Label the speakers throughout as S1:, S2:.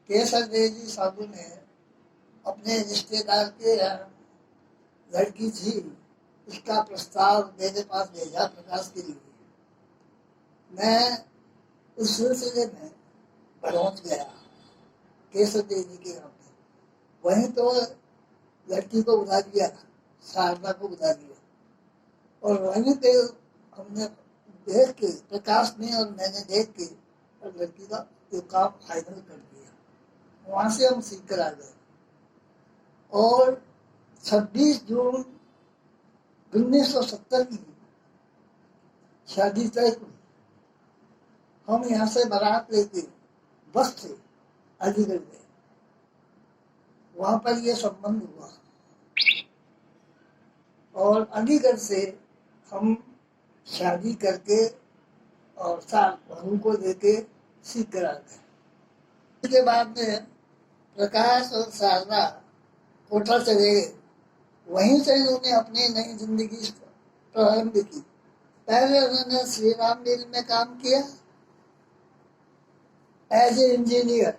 S1: केसर देवी साहू ने अपने रिश्तेदार के यहाँ लड़की थी, उसका प्रस्ताव मेरे पास भेजा प्रकाश के लिए। मैं उस सिलसिले में पहुंच गया केसर देवी के यहाँ पे। वहीं तो लड़की को बुला दिया, शारदा को बुला दिया, और वहीं पे हमने देख के, प्रकाश ने और मैंने देख के और लड़की का जो काम फाइनल कर दिया। वहां से हम सीकर आ गए और 26 जून 1970 की शादी तय हुई। हम यहाँ से बारात लेके बस से अलीगढ़ गए, वहां पर ये संबंध हुआ और अलीगढ़ से हम शादी करके और साथ बहू को लेके सीकर आ गए। उसके बाद में प्रकाश और शारदा कोटा चले गए। वहीं से उन्होंने अपनी नई जिंदगी प्रारंभ की। पहले उन्होंने श्री राम मिल में काम किया एज ए इंजीनियर,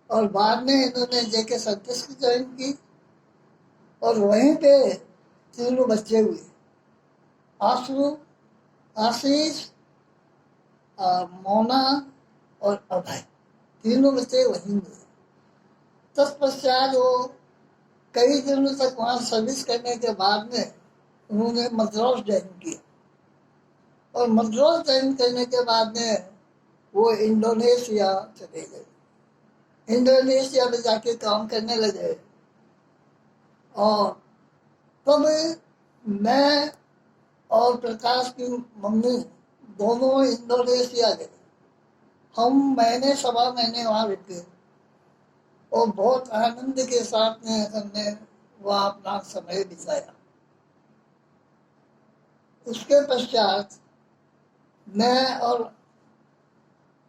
S1: और बाद में इन्होंने जेके सर्विस की ज्वाइन की और वहीं पे तीनों बच्चे हुए, आशु, आशीष, मोना और अभय। तीनों बच्चे वहीं हुए। तत्पश्चात वो कई दिनों तक वहाँ सर्विस करने के बाद में उन्होंने मद्रास ज्वाइन किया, और मद्रास ज्वाइन करने के बाद में वो इंडोनेशिया चले गए। इंडोनेशिया में जाके काम करने लगे और तब मैं और प्रकाश की मम्मी दोनों इंडोनेशिया गए। हम महीने सवा महीने वहाँ रुके और बहुत आनंद के साथ में हमने वहाँ अपना समय बिताया। उसके पश्चात मैं और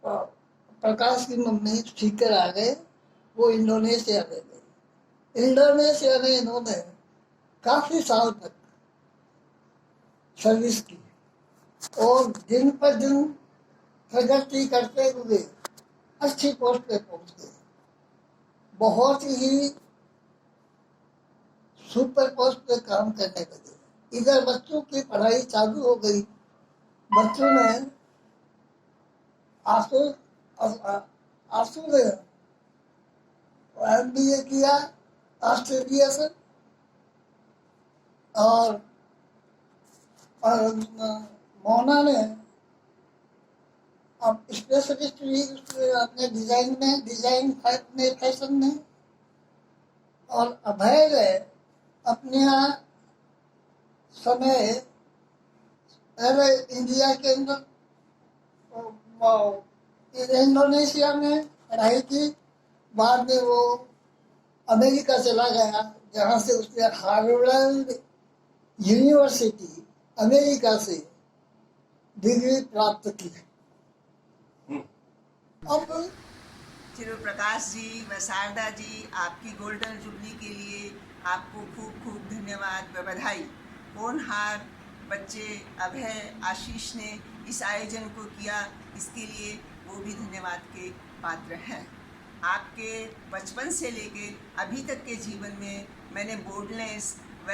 S1: प्रकाश की मम्मी सीकर आ गए, वो इंडोनेशिया में गए। इंडोनेशिया में इन्होंने काफी साल तक सर्विस की और दिन पर दिन प्रगति करते हुए अच्छी पोस्ट पे पहुंच गए। बहुत ही सुपर पोस्ट पे काम करने लगे। इधर बच्चों की पढ़ाई चालू हो गई। बच्चों ने आंसू ने MBA किया ऑस्ट्रेलिया से, और मोना ने अब स्पेशलिस्ट हुई अपने डिजाइन में, फैशन में, और अभय ने अपने यहाँ समय पहले इंडिया के अंदर इंडोनेशिया में पढ़ाई की, बाद में वो अमेरिका चला गया, जहाँ से उसने हार्वर्ड यूनिवर्सिटी अमेरिका से डिग्री प्राप्त की। अब
S2: चलो प्रकाश जी व शारदा जी, आपकी गोल्डन जुबली के लिए आपको खूब खूब धन्यवाद व बधाई। होनहार बच्चे अभय, आशीष ने इस आयोजन को किया, इसके लिए वो भी धन्यवाद के पात्र हैं। आपके बचपन से लेके अभी तक के जीवन में मैंने बोल्डनेस व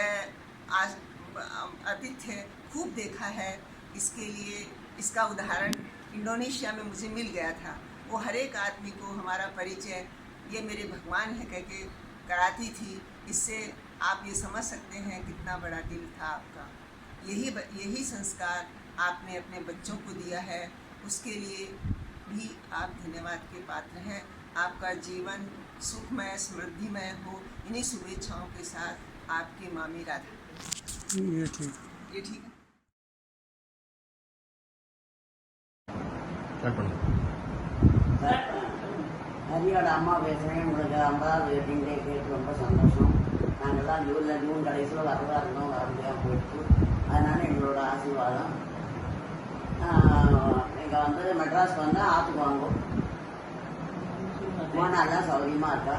S2: आतिथ्य खूब देखा है। इसके लिए इसका उदाहरण इंडोनेशिया में मुझे मिल गया था। वो हर एक आदमी को हमारा परिचय ये मेरे भगवान है कह के कराती थी। इससे आप ये समझ सकते हैं कितना बड़ा दिल था आपका। यही संस्कार आपने अपने बच्चों को दिया है, उसके लिए भी आप धन्यवाद के पात्र हैं। आपका जीवन सुखमय समृद्धिमय हो, इन्हीं शुभेच्छाओं के साथ आपकी मामी राधा। ये ठीक है।
S3: ஹரியோட அம்மா பேசுகிறேன். உங்களுக்கு 50வது வெட்டிங் டே கேட்டு ரொம்ப சந்தோஷம். நாங்கள்லாம் ஜூன் கடைசியில் வரதா இருந்தோம், வர முடியாமல் போயிடுச்சு. அதனால் எங்களோட ஆசீர்வாதம். இங்கே வந்து மெட்ராஸ் வந்து ஆற்றுக்கு வாங்கும். மோனா தான் சௌகரியமாக இருக்கா.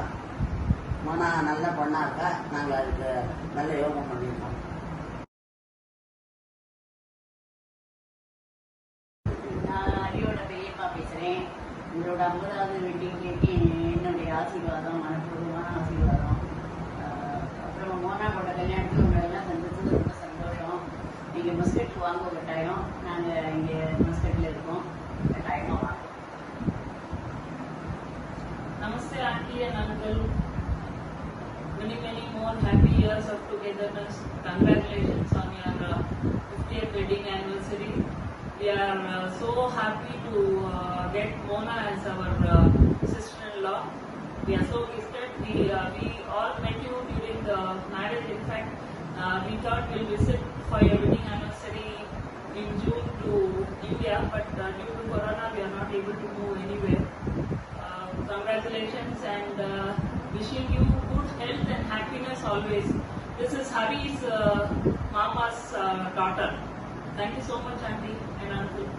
S3: மோனா நல்ல பொண்ணாக இருக்கா. நாங்கள் அதுக்கு நல்ல யோகம் பண்ணியிருக்கோம். நான் ஹரியோட பெரியப்பா பேசுகிறேன். எங்களோட 50வது வெட்டிங் உங்களுக்கு என்னுடைய ஆசீர்வாதம், மனப்பூர்வமான ஆசீர்வாதம். அப்புறம் மோனாவோட கல்யாணத்துக்கு உங்களெல்லாம் சந்திச்சது ரொம்ப சந்தோஷம். நீங்கள் மஸ்கட் வாங்க ஒரு கட்டாயம், நாங்கள் இங்கே மஸ்கட்டில் இருக்கோம், கட்டாயமாக வாங்க.
S4: Namaste auntie and uncle. Many more happy years of togetherness. Congratulations on your 50th wedding anniversary. We are so happy to get Mona as our sister-in-law. We are so gifted. We all met you during the marriage. In fact, we thought we'll visit for your wedding anniversary in June to India, but due to Corona, we are not able to move anywhere. Congratulations and wishing you good health and happiness always. This is Hari's mama's daughter. Thank you so much, auntie and uncle.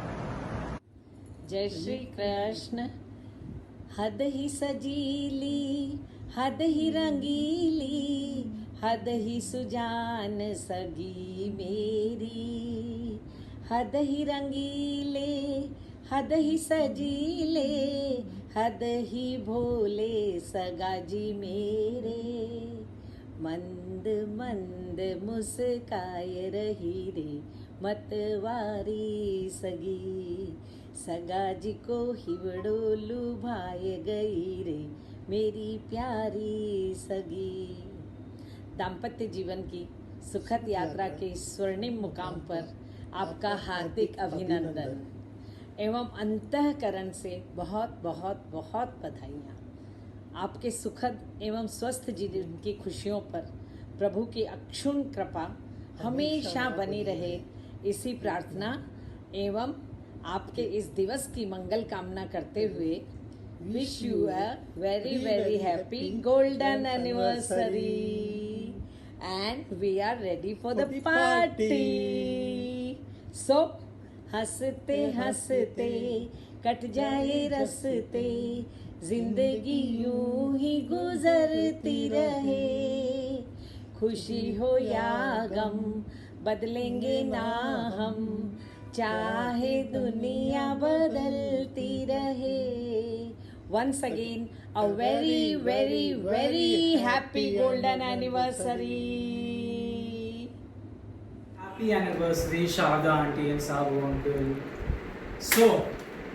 S5: जय श्री कृष्ण। हद ही सजीली, हद ही रंगीली, हद ही सुजान सगी मेरी। हद ही रंगीले, हद ही सजीले, हद ही भोले सगाजी मेरे। मंद मंद मुस्काए रही रे मतवारी सगी, सगाजी को हिवड़ो लुभाए गई रे मेरी प्यारी सगी। दाम्पत्य जीवन की सुखद यात्रा के स्वर्णिम मुकाम पर आपका हार्दिक अभिनंदन एवं अंतःकरण से बहुत बहुत बहुत बधाइयाँ। आपके सुखद एवं स्वस्थ जीवन की खुशियों पर प्रभु की अक्षुण्ण कृपा हमेशा बनी रहे, इसी प्रार्थना एवं आपके इस दिवस की मंगल कामना करते हुए wish you a very very happy golden anniversary and we are ready for the party. So हंसते हंसते कट जाए रस्ते, जिंदगी यूं ही गुजरती रहे। खुशी हो या गम बदलेंगे ना हम, चाहे दुनिया बदलती रहे। Once again, a very very very happy golden anniversary.
S6: Happy anniversary, Sharda auntie and Sabu uncle. So,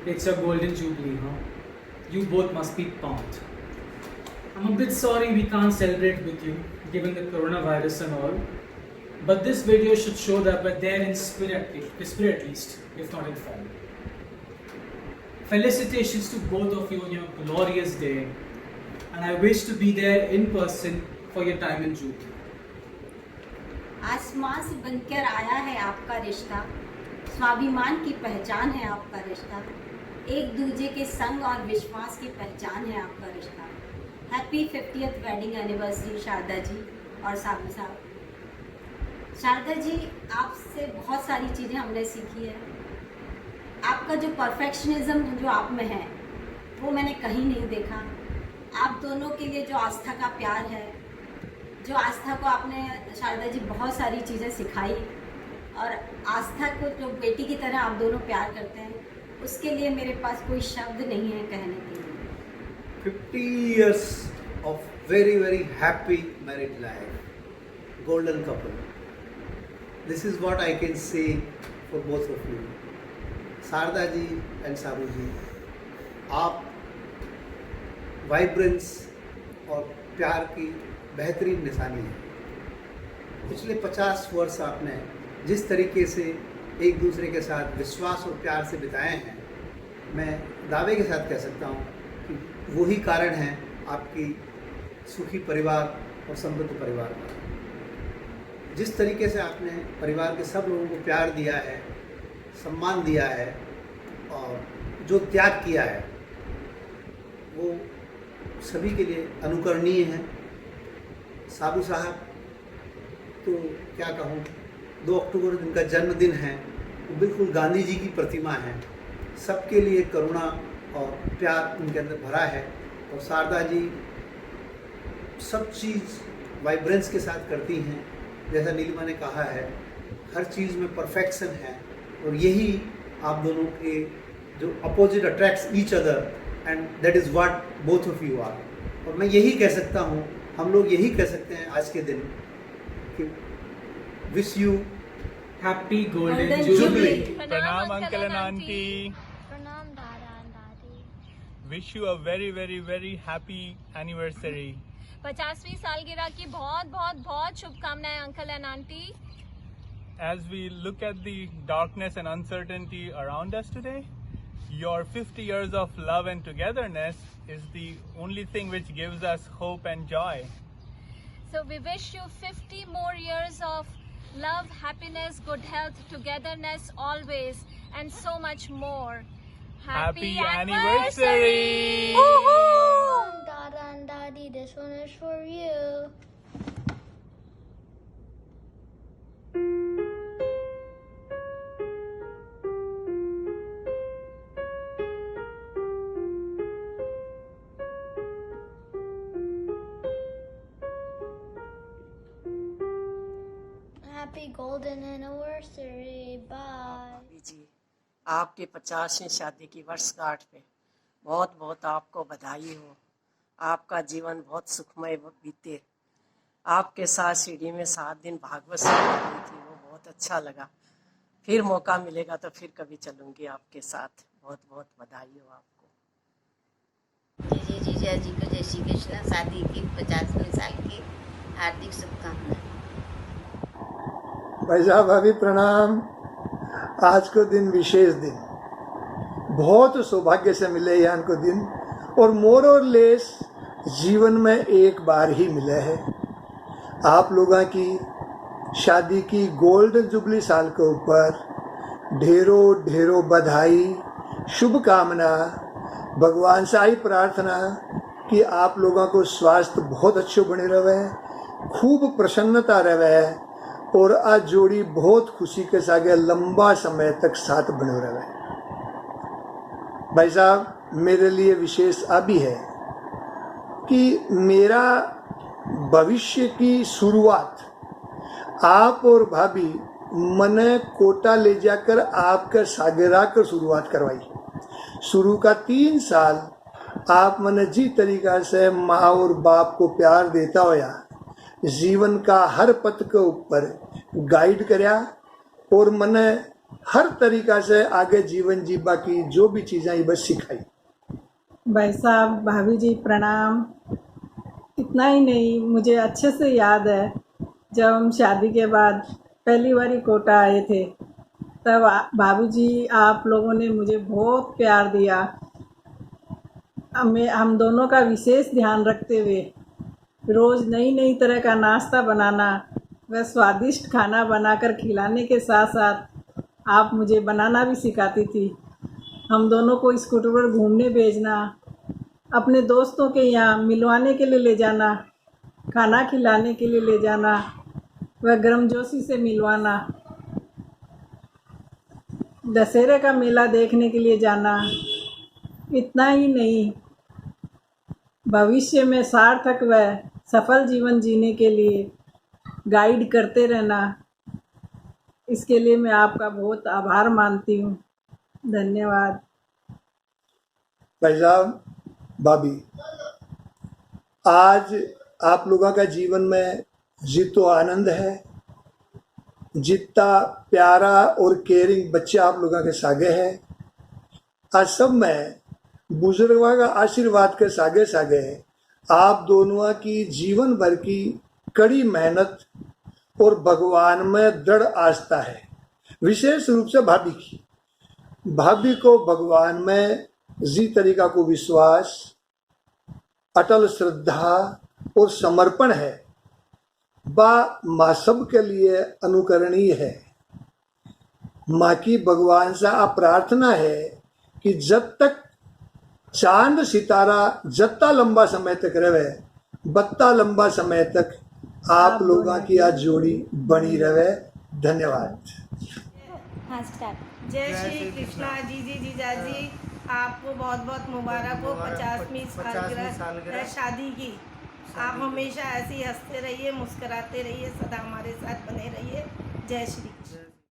S6: it's your golden jubilee, huh? You both must be pumped. I'm a bit sorry we can't celebrate with you, given the coronavirus and all. But this video should show that we're there in spirit at least, if not in form. Felicitations to both of you on your glorious day, and I wish to be there in person for your time in Jubilee.
S7: आसमां से बनकर आया है आपका रिश्ता, स्वाभिमान की पहचान है आपका रिश्ता, एक दूजे के संग और विश्वास की पहचान है आपका रिश्ता। Happy 50th wedding anniversary Sharda ji और साबू साहब। शारदा जी, आपसे बहुत सारी चीज़ें हमने सीखी है। आपका जो परफेक्शनिज्म जो आप में है वो मैंने कहीं नहीं देखा। आप दोनों के लिए जो आस्था का प्यार है, जो आस्था को आपने शारदा जी बहुत सारी चीज़ें सिखाई, और आस्था को जो बेटी की तरह आप दोनों प्यार करते हैं, उसके लिए मेरे पास कोई शब्द नहीं है कहने के लिए।
S8: 50 years of very very happy married life, golden couple. This is what I can say for both of you. Sharda ji and Sabu ji, आप वाइब्रेंस और प्यार की बेहतरीन निशानी है। पिछले 50 वर्ष आपने जिस तरीके से एक दूसरे के साथ विश्वास और प्यार से बिताए हैं, मैं दावे के साथ कह सकता हूँ कि वही कारण है आपकी सुखी परिवार और समृद्ध परिवार का। जिस तरीके से आपने परिवार के सब लोगों को प्यार दिया है, सम्मान दिया है और जो त्याग किया है, वो सभी के लिए अनुकरणीय है। साबू साहब तो क्या कहूँ, 2 अक्टूबर जिनका जन्मदिन है, वो बिल्कुल गांधी जी की प्रतिमा है। सबके लिए करुणा और प्यार उनके अंदर भरा है। और शारदा जी सब चीज़ वाइब्रेंस के साथ करती हैं। जैसा नीलिमा ने कहा है, हर चीज़ में परफेक्शन है, और यही आप दोनों के जो opposite attracts each other, and that is what both of you are. और मैं यही कह सकता हूँ, हम लोग यही कह सकते हैं आज के दिन कि wish you
S6: Happy Golden
S7: Golden
S6: Jubilee.
S7: Jubilee.
S9: Pranam uncle and auntie.
S10: प्रणाम दादा दादी।
S9: Wish you a very very very happy anniversary.
S10: 50वीं सालगिरह की बहुत बहुत बहुत शुभकामनाएं uncle and aunty.
S9: As we look at the darkness and uncertainty around us today, your 50 years of love and togetherness is the only thing which gives us hope and joy.
S10: So we wish you 50 more years of love, happiness, good health, togetherness always, and so much more.
S9: Happy anniversary!
S10: Dada and Daddy, this one is for you. Happy golden anniversary. Bye.
S11: जी, आपकी 50वीं शादी की वर्षगांठ पे बहुत बहुत आपको बधाई हो। आपका जीवन बहुत सुखमय बीते। आपके साथ सीढ़ी में 7 दिन भागवत सभा हुई थी, वो बहुत अच्छा लगा। फिर मौका मिलेगा तो फिर कभी चलूँगी आपके साथ। बहुत बहुत बधाई हो आपको।
S3: जी जीजा जी को जय श्री कृष्ण। शादी की 50वें साल की हार्दिक शुभकामनाएं।
S12: भाई साहब भाभी प्रणाम। आज को दिन विशेष दिन, बहुत सौभाग्य से मिले यान को दिन, और मोर और लेस जीवन में एक बार ही मिले है। आप लोगों की शादी की गोल्डन जुबली साल के ऊपर ढेरों ढेरों बधाई, शुभकामना, भगवान से आई प्रार्थना कि आप लोगों को स्वास्थ्य बहुत अच्छो बने रहे, खूब प्रसन्नता रहे, और आज जोड़ी बहुत खुशी के सागे लंबा समय तक साथ बने रहे। भाई साहब, मेरे लिए विशेष अभी है कि मेरा भविष्य की शुरुआत आप और भाभी मने कोटा ले जाकर आपके सागरा कर शुरुआत करवाई। शुरू का 3 साल आप मने जी तरीका से माँ और बाप को प्यार देता होया, जीवन का हर पथ के ऊपर गाइड करया, और मने हर तरीका से आगे जीवन जीवा की जो भी चीज़ें बस सिखाई।
S13: भाई साहब भाभी जी प्रणाम। इतना ही नहीं, मुझे अच्छे से याद है जब हम शादी के बाद पहली बारी कोटा आए थे, तब भाभी जी आप लोगों ने मुझे बहुत प्यार दिया। हम दोनों का विशेष ध्यान रखते हुए रोज़ नई नई तरह का नाश्ता बनाना व स्वादिष्ट खाना बनाकर खिलाने के साथ साथ आप मुझे बनाना भी सिखाती थी। हम दोनों को स्कूटर पर घूमने भेजना, अपने दोस्तों के यहाँ मिलवाने के लिए ले जाना, खाना खिलाने के लिए ले जाना व गर्मजोशी से मिलवाना, दशहरे का मेला देखने के लिए जाना। इतना ही नहीं, भविष्य में सार्थक व सफल जीवन जीने के लिए गाइड करते रहना। इसके लिए मैं आपका बहुत आभार मानती हूँ। धन्यवाद।
S12: भाई साहब भाभी, आज आप लोगों का जीवन में जितो आनंद है, जितना प्यारा और केयरिंग बच्चे आप लोगों के सागे है। आज सब में बुजुर्गों का आशीर्वाद के सागे सागे आप दोनों की जीवन भर की कड़ी मेहनत और भगवान में दृढ़ आस्था है। विशेष रूप से भाभी को भगवान में जी तरीका को विश्वास, अटल श्रद्धा और समर्पण है, बा माँ सब के लिए अनुकरणीय है। माँ की भगवान से आप प्रार्थना है कि जब तक चांद सितारा जत्ता लंबा समय तक रहे, बत्ता लंबा समय तक आप लोगों की आज जोड़ी बनी रहे। धन्यवाद।
S14: जय श्री कृष्णा। जीजा जी आपको बहुत बहुत मुबारक हो 50वीं सालगिरह शादी की। आप हमेशा ऐसे ही हंसते रहिए, मुस्कुराते रहिए, सदा हमारे साथ बने रहिए। जय श्री कृष्ण।